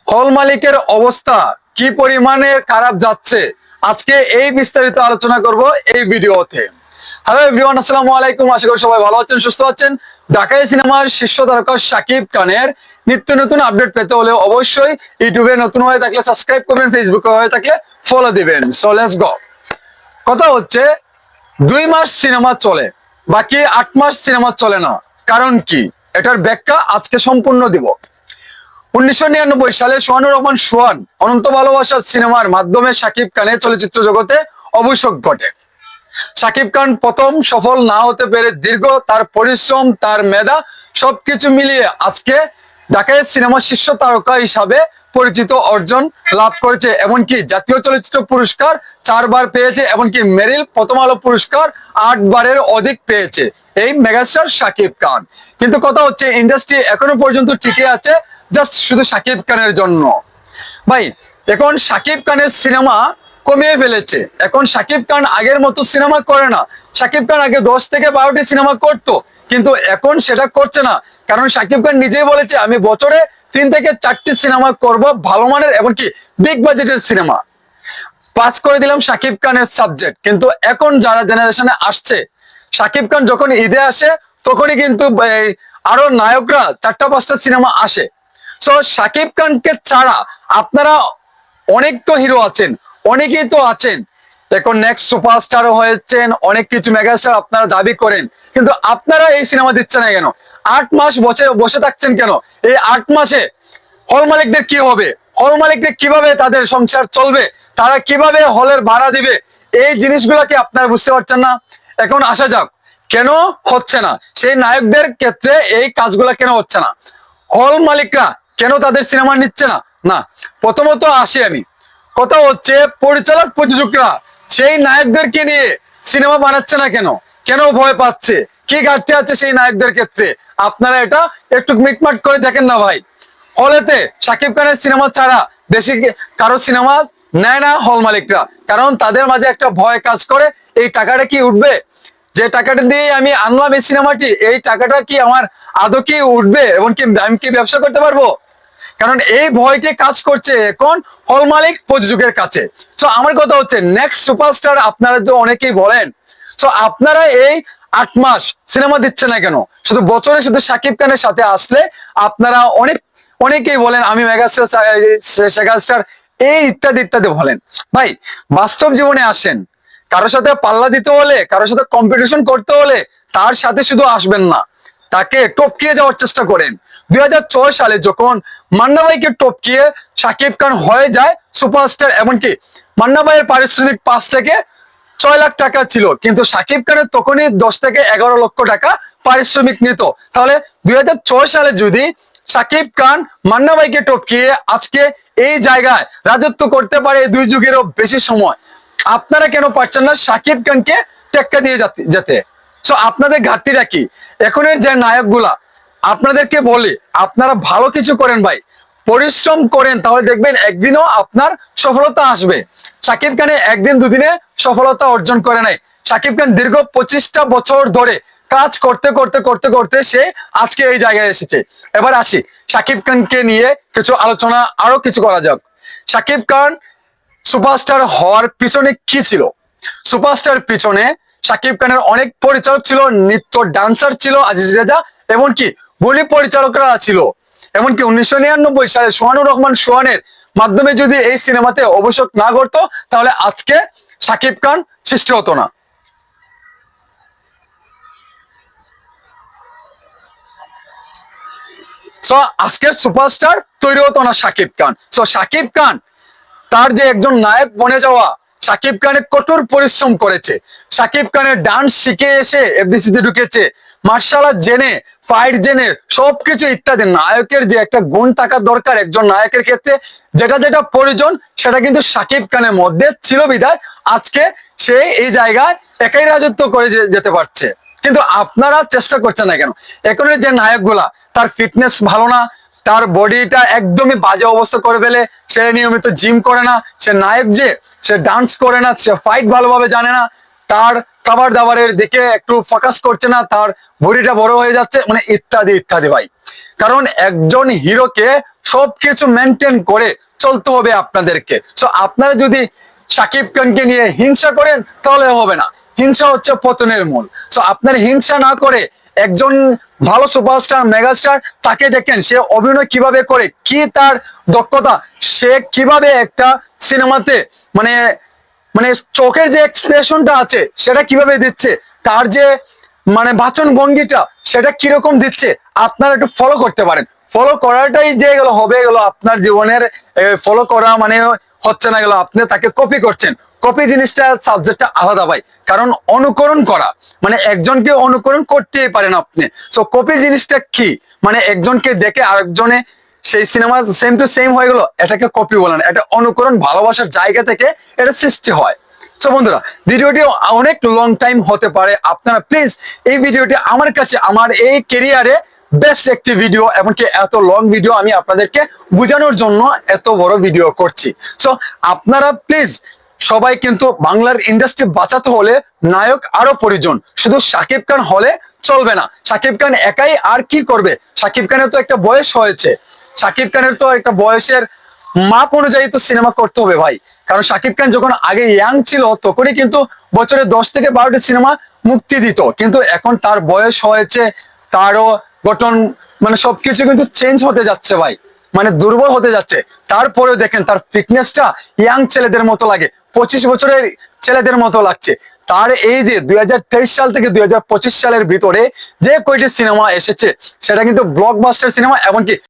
হল মালিকের অবস্থা কি পরিমাণে খারাপ যাচ্ছে আজকে এই বিস্তারিত আলোচনা করব এই ভিডিওতে। হ্যালো এভরিওয়ান, আসসালামু আলাইকুম। আশা করি সবাই ভালো আছেন, সুস্থ আছেন। ঢাকাই সিনেমার শীর্ষ তারকা শাকিব খানের নিত্য নতুন আপডেট পেতে হলে অবশ্যই ইউটিউবে নতুন হয়ে থাকলে সাবস্ক্রাইব করবেন, ফেসবুকে হয়ে থাকলে ফলো দিবেন। So let's go. কথা হচ্ছে 2 মাস সিনেমা চলে, বাকি 8 মাস সিনেমা চলে না। কারণ কি, এটার ব্যাখ্যা আজকে সম্পূর্ণ দিব। 1999 সালে সোহানুর রহমান সোহান অনন্ত ভালোবাসার সিনেমার মাধ্যমে শাকিব খানের চলচ্চিত্র জগতে অভিষেক ঘটে। শাকিব খান প্রথম সফল না হতে পেরে দীর্ঘ তার পরিশ্রম, তার মেধা সবকিছু মিলিয়ে আজকে ঢাকায় সিনেমা শীর্ষ তারকা হিসাবে পরিচিত অর্জন লাভ করেছে। এমনকি জাতীয় চলচ্চিত্র পুরস্কার 4 বার পেয়েছে, এমনকি মেরিল প্রথম আলো পুরস্কার 8 বারের অধিক পেয়েছে এই মেগাস্টার শাকিব খান। কিন্তু কথা হচ্ছে ইন্ডাস্ট্রি এখনো পর্যন্ত টিকে আছে জাস্ট শুধু শাকিব খানের জন্য। ভাই, এখন শাকিব খানের সিনেমা কমিয়ে ফেলেছে। এখন শাকিব খান আগের মতো সিনেমা করে না। শাকিব খান আগে 10 থেকে 12টি সিনেমা করতো, কিন্তু এখন সেটা করছে না। কারণ শাকিব খান নিজেই বলেছে, আমি বছরে 3 থেকে 4টি সিনেমা করব, ভালো মানের এমনকি বিগ বাজেটের সিনেমা। পাস করে দিলাম শাকিব খানের সাবজেক্ট। কিন্তু এখন যারা জেনারেশনে আসছে, শাকিব খান যখন ঈদে আসে তখনই কিন্তু আরো নায়করা 4টা 5টা সিনেমা আসে। তো শাকিব খানকে ছাড়া আপনারা অনেক তো হিরো আছেন, অনেকেই তো আছেন, এখন নেক্সট সুপারস্টার হয়েছেন, অনেক কিছু মেগাস্টার আপনারা দাবি করেন, কিন্তু আপনারা এই সিনেমা দিচ্ছেন না কেন? 8 মাস বসে থাকছেন কেন? এই 8 মাসে হল মালিকদের কি হবে? হল মালিকদের কিভাবে তাদের সংসার চলবে? তারা কিভাবে হলের ভাড়া দিবে? এই জিনিসগুলোকে আপনারা বুঝতে পারছেন না। এখন আসা যাক, কেন হচ্ছে না সেই নায়কদের ক্ষেত্রে এই কাজগুলা কেন হচ্ছে না? হল মালিকরা কেন তাদের সিনেমা নিচ্ছে না? না, প্রথমত আসি আমি। কথা হচ্ছে পরিচালক প্রযোজকরা সেই নায়কদেরকে নিয়ে সিনেমা বানাচ্ছে না কেন? কেন ভয় পাচ্ছে? কি ঘাটতি আছে সেই নায়কদের ক্ষেত্রে? আপনারা এটা একটু মিটমাট করে দেখেন না ভাই। হলেতে শাকিব খানের সিনেমা ছাড়া বেশি কারো সিনেমা নেয় না হল মালিকরা, কারণ তাদের মাঝে একটা ভয় কাজ করে, এই টাকাটা কি উঠবে? যে টাকাটা দিয়ে আমি আনলাম এই সিনেমাটি, এই টাকাটা কি আমার আদৌ কি উঠবে এবং কি আমি কি ব্যবসা করতে পারবো? কারণ এই ভয়টি কাজ করছে এখন হল মালিক প্রযোজকের কাছে। তো আমার কথা হচ্ছে নেক্সট সুপারস্টার আপনারা তো অনেকেই বলেন, তো আপনারা এই 8 মাস সিনেমা দিচ্ছে না কেন? শুধু বছরে শুধু শাকিব খানের সাথে আসলে আপনারা অনেকেই বলেন আমি মেগাস্টার এই ইত্যাদি ইত্যাদি বলেন। ভাই, বাস্তব জীবনে আসেন। কারোর সাথে পাল্লা দিতে হলে, কারোর সাথে কম্পিটিশন করতে হলে তার সাথে শুধু আসবেন না, তাকে টপকিয়ে যাওয়ার চেষ্টা করেন। 2006 সালে যখন মান্না ভাইকে টপকিয়ে শাকিব খান হয়ে যায় সুপারস্টার, এমনকি মান্না ভাইয়ের পারিশ্রমিক 5 থেকে 6 লাখ টাকা ছিল, কিন্তু শাকিব খানের তখনই 10 থেকে 11 লক্ষ টাকা পারিশ্রমিক নিত। তাহলে 2006 সালে যদি শাকিব খান মান্না ভাইকে টপকিয়ে আজকে এই জায়গায় রাজত্ব করতে পারে 2 যুগেরও বেশি সময়, আপনারা কেন পারছেন না শাকিব খানকে টেক্কা দিয়ে যেতে? সো আপনাদের ঘাটতিটা কি? এখনের যে নায়কগুলা, আপনাদেরকে বলি আপনারা ভালো কিছু করেন ভাই, পরিশ্রম করেন, তাহলে দেখবেন একদিনও আপনার সফলতা আসবে। শাকিব খানে একদিন দুদিনে সফলতা অর্জন করে নাই। শাকিব খান দীর্ঘ 25টা বছর ধরে কাজ করতে করতে করতে করতে সে আজকে এই জায়গায় এসেছে। এবার আসি শাকিব খানকে নিয়ে কিছু আলোচনা, আরো কিছু করা যাক। শাকিব খান সুপারস্টার হওয়ার পিছনে কি ছিল? সুপারস্টার পিছনে শাকিব খানের অনেক পরিচালক ছিল, নৃত্য ডান্সার ছিল আজিজ রেজা, এমনকি বলি পরিচালকরা ছিল। এমনকি 1999 সালে সোহানুর রহমান সোহানের মাধ্যমে যদি এই সিনেমাতে অভিষেক না করতো, তাহলে আজকে শাকিব খান সৃষ্টি হতো না। সো আজকের সুপারস্টার তৈরি হতো না শাকিব খান। সো শাকিব খান তার যে একজন নায়ক বনে যাওয়া, শাকিব খানের কঠোর পরিশ্রম করেছে। শাকিব খানের ডান্স শিখে এসে এফডিসিতে ঢুকেছে, মার্শাল আর্ট জেনে, ফাইট জেনে, সবকিছু ইত্যাদি। নায়কের যে একটা গুণ থাকা দরকার একজন নায়কের ক্ষেত্রে, যেটা যেটা প্রয়োজন সেটা কিন্তু শাকিব খানের মধ্যে ছিল বিধায় আজকে সে এই জায়গায় একাই রাজত্ব করে যেতে পারছে। কিন্তু আপনারা চেষ্টা করছেন না কেন? এখনের যে নায়কগুলা, তার ফিটনেস ভালো না, তার বডিটা একদমই বাজে অবস্থা করে ফেলে, সে নিয়মিত জিম করে না, সে নায়ক যে সে ডান্স করে না, সে ফাইট ভালোভাবে জানে না, তার খাবার দাবারের দিকে একটু ফোকাস করছে না, তার বডিটা বড় হয়ে যাচ্ছে, মানে ইত্যাদি ইত্যাদি ভাই। কারণ একজন হিরোকে সবকিছু মেনটেন করে চলতে হবে আপনাদেরকে। সো আপনারা যদি শাকিব খানকে নিয়ে হিংসা করেন তাহলে হবে না। হিংসা হচ্ছে পতনের মূল। সো আপনার হিংসা না করে একজন ভালো সুপারস্টার মেগাস্টার, তাকে দেখেন সে অভিনয় কিভাবে করে, কি তার দক্ষতা, সে কিভাবে একটা সিনেমাতে মানে মানে চোখের যে এক্সপ্রেশনটা আছে সেটা কিভাবে দিচ্ছে, তার যে মানে বাচন ভঙ্গিটা সেটা কিরকম দিচ্ছে, আপনারা একটু ফলো করতে পারেন। ফলো করাটাই যে গেল হবে গেল আপনার জীবনের, ফলো করা মানে হচ্ছে না গেল আপনি তাকে কপি করছেন। কপি জিনিসটা সাবজেক্টটা আলাদা ভাই। কারণ অনুকরণ করা মানে একজনকে অনুকরণ করতেই পারেন আপনি। সো কপি জিনিসটা কি, মানে একজনকে দেখে আরেকজনে সেই সিনেমা সেম টু সেম হয়ে গেল, এটাকে কপি বলেন। এটা অনুকরণ ভালোবাসার জায়গা থেকে এটা সৃষ্টি হয়। সো বন্ধুরা, ভিডিওটি অনেক লং টাইম হতে পারে, আপনারা প্লিজ এই ভিডিওটি আমার কাছে আমার এই কেরিয়ারে বেস্ট একটি ভিডিও, এমনকি এত লং ভিডিও আমি আপনাদেরকে বোঝানোর জন্য এত বড় ভিডিও করছি। সো আপনারা প্লিজ সবাই কিন্তু বাংলার ইন্ডাস্ট্রি বাঁচাতে হলে নায়ক আরো প্রয়োজন, শুধু শাকিব খান হলে চলবে না। শাকিব খান একাই আর কি করবে? শাকিব খানের তো একটা বয়স হয়েছে, শাকিব খানের তো একটা বয়সের মাপ অনুযায়ী তো সিনেমা করতে হবে ভাই। কারণ শাকিব খান যখন আগে ইয়াং ছিল তখনই কিন্তু বছরে 10 থেকে 12টি সিনেমা মুক্তি দিত, কিন্তু এখন তার বয়স হয়েছে, তারও গঠন মানে সবকিছু কিন্তু চেঞ্জ হতে যাচ্ছে ভাই, মানে দুর্বল হতে যাচ্ছে। তারপরেও দেখেন তার ফিটনেসটা ইয়াং ছেলেদের মতো লাগে, 25 বছরের ছেলেদের মতো লাগছে। তার এই যে 2023 সাল থেকে 2025 সালের ভিতরে যে কয়টি সিনেমা এসেছে সেটা কিন্তু ব্লকবাস্টার সিনেমা, এমনকি